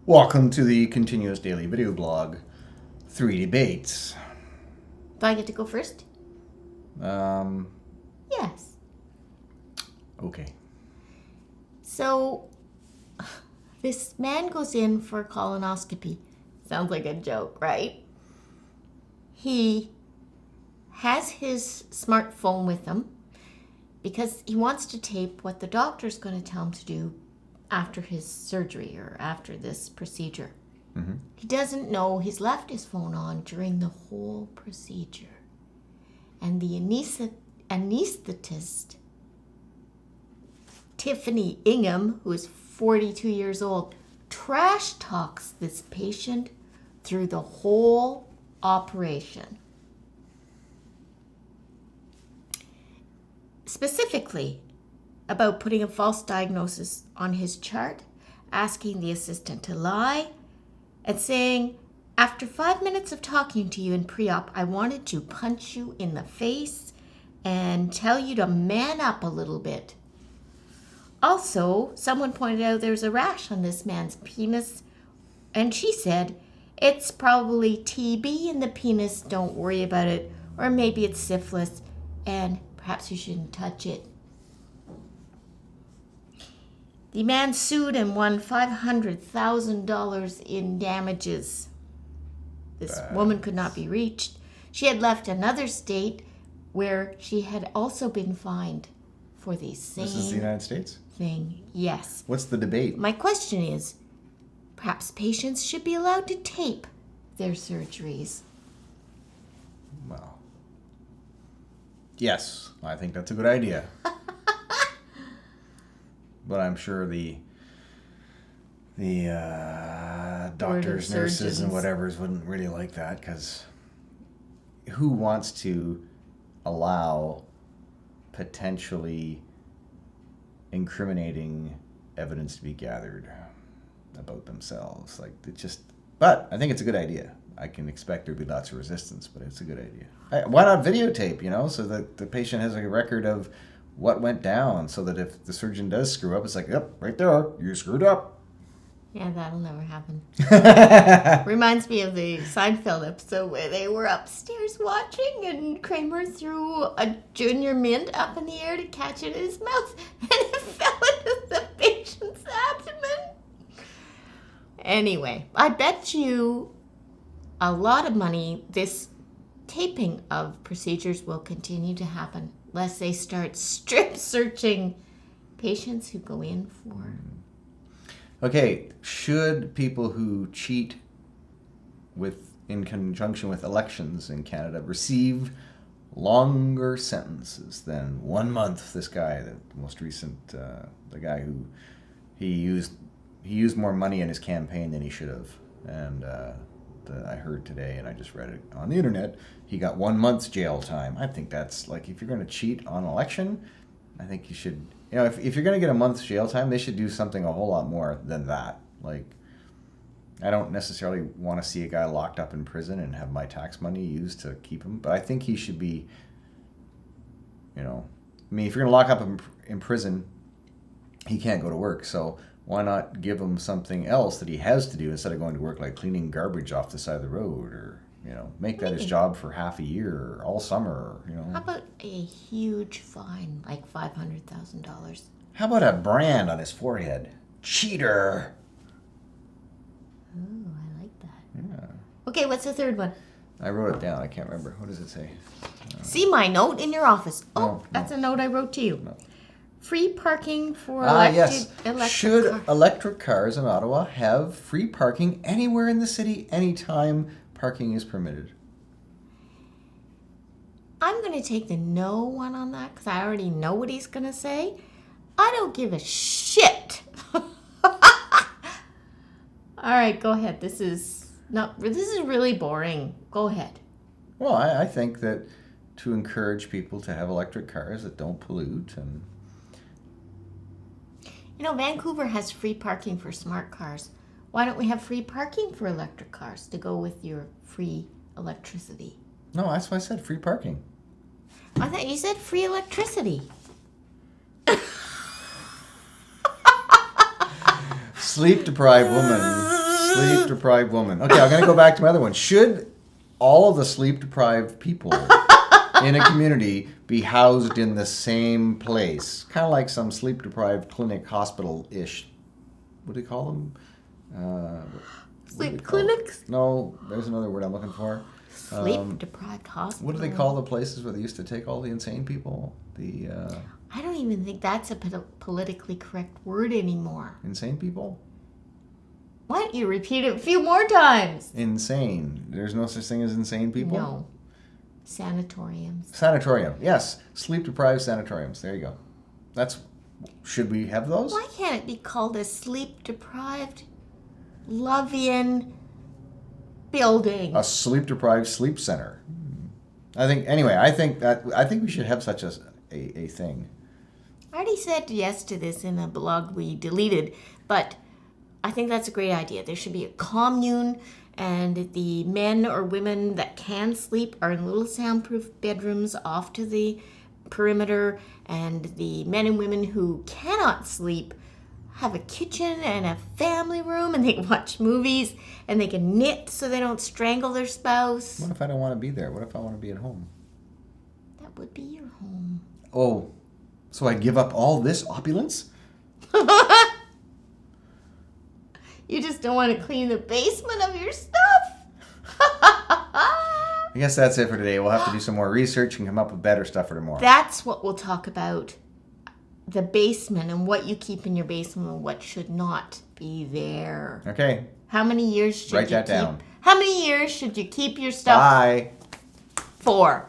Welcome to the continuous daily video blog, 3 Debates. Do I get to go first? Yes. Okay. So, this man goes in for a colonoscopy. Sounds like a joke, right? He has his smartphone with him because he wants to tape what the doctor's going to tell him to do after his surgery or after this procedure. Mm-hmm. He doesn't know he's left his phone on during the whole procedure. And the anesthetist, Tiffany Ingham, who is 42 years old, trash talks this patient through the whole operation. Specifically, about putting a false diagnosis on his chart, asking the assistant to lie, and saying, after 5 minutes of talking to you in pre-op, I wanted to punch you in the face and tell you to man up a little bit. Also, someone pointed out there's a rash on this man's penis, and she said, it's probably TB in the penis, don't worry about it, or maybe it's syphilis, and perhaps you shouldn't touch it. The man sued and won $500,000 in damages. This woman could not be reached. She had left another state where she had also been fined for the same This is the United States? thing. Yes. What's the debate? My question is, perhaps patients should be allowed to tape their surgeries. Well, yes, I think that's a good idea. But I'm sure the doctors, nurses, and whatevers wouldn't really like that, because who wants to allow potentially incriminating evidence to be gathered about themselves? But I think it's a good idea. I can expect there'd be lots of resistance, but it's a good idea. Why not videotape, so that the patient has a record of what went down, so that if the surgeon does screw up, it's like, yep, right there, you screwed up. Yeah, that'll never happen. Reminds me of the Seinfeld episode where they were upstairs watching and Kramer threw a junior mint up in the air to catch it in his mouth and it fell into the patient's abdomen. Anyway, I bet you a lot of money this taping of procedures will continue to happen unless they start strip searching patients who go in for. Okay, should people who cheat in conjunction with elections in Canada receive longer sentences than 1 month? This guy, the most recent, the guy who he used more money in his campaign than he should have, and I heard today, and I just read it on the internet, he got 1 month's jail time. I think that's, like, if you're going to cheat on an election, I think you should, if you're going to get a month's jail time, they should do something a whole lot more than that. Like, I don't necessarily want to see a guy locked up in prison and have my tax money used to keep him, but I think he should be, if you're going to lock up in prison, he can't go to work, so why not give him something else that he has to do instead of going to work, like cleaning garbage off the side of the road, or make that his job for half a year or all summer. How about a huge fine, like $500,000? How about a brand on his forehead? Cheater. Ooh, I like that. Yeah. Okay, what's the third one? I wrote it down. I can't remember. What does it say? See my note in your office. No. That's a note I wrote to you. No. Free parking for Yes. electric Should cars. electric cars in Ottawa have free parking anywhere in the city, anytime parking is permitted? I'm going to take the no one on that because I already know what he's going to say. I don't give a shit. All right, go ahead. This is really boring. Go ahead. Well, I think that to encourage people to have electric cars that don't pollute, and Vancouver has free parking for smart cars. Why don't we have free parking for electric cars to go with your free electricity? No, that's why I said free parking. I thought you said free electricity. Sleep-deprived woman Sleep-deprived woman. Okay, I'm going to go back to my other one. Should all of the sleep-deprived people in a community be housed in the same place? Kind of like some sleep-deprived clinic, hospital-ish. What do they call them? Sleep clinics? No, there's another word I'm looking for. Sleep-deprived hospital. What do they call the places where they used to take all the insane people? I don't even think that's a politically correct word anymore. Insane people? Why don't you repeat it a few more times? Insane. There's no such thing as insane people? No. Sanatoriums. Sanitorium. Yes. Sleep-deprived sanatoriums. There you go. Should we have those? Why can't it be called a sleep-deprived, love-in building? A sleep-deprived sleep center. I think we should have such a thing. I already said yes to this in a blog we deleted, but I think that's a great idea. There should be a commune, and the men or women that can sleep are in little soundproof bedrooms off to the perimeter, and the men and women who cannot sleep have a kitchen and a family room, and they can watch movies, and they can knit so they don't strangle their spouse. What if I don't want to be there? What if I want to be at home? That would be your home. Oh, so I give up all this opulence? You just don't want to clean the basement of your stuff. I guess that's it for today. We'll have to do some more research and come up with better stuff for tomorrow. That's what we'll talk about. The basement and what you keep in your basement and what should not be there. Okay. How many years should Write that down. How many years should you keep your stuff Bye. for?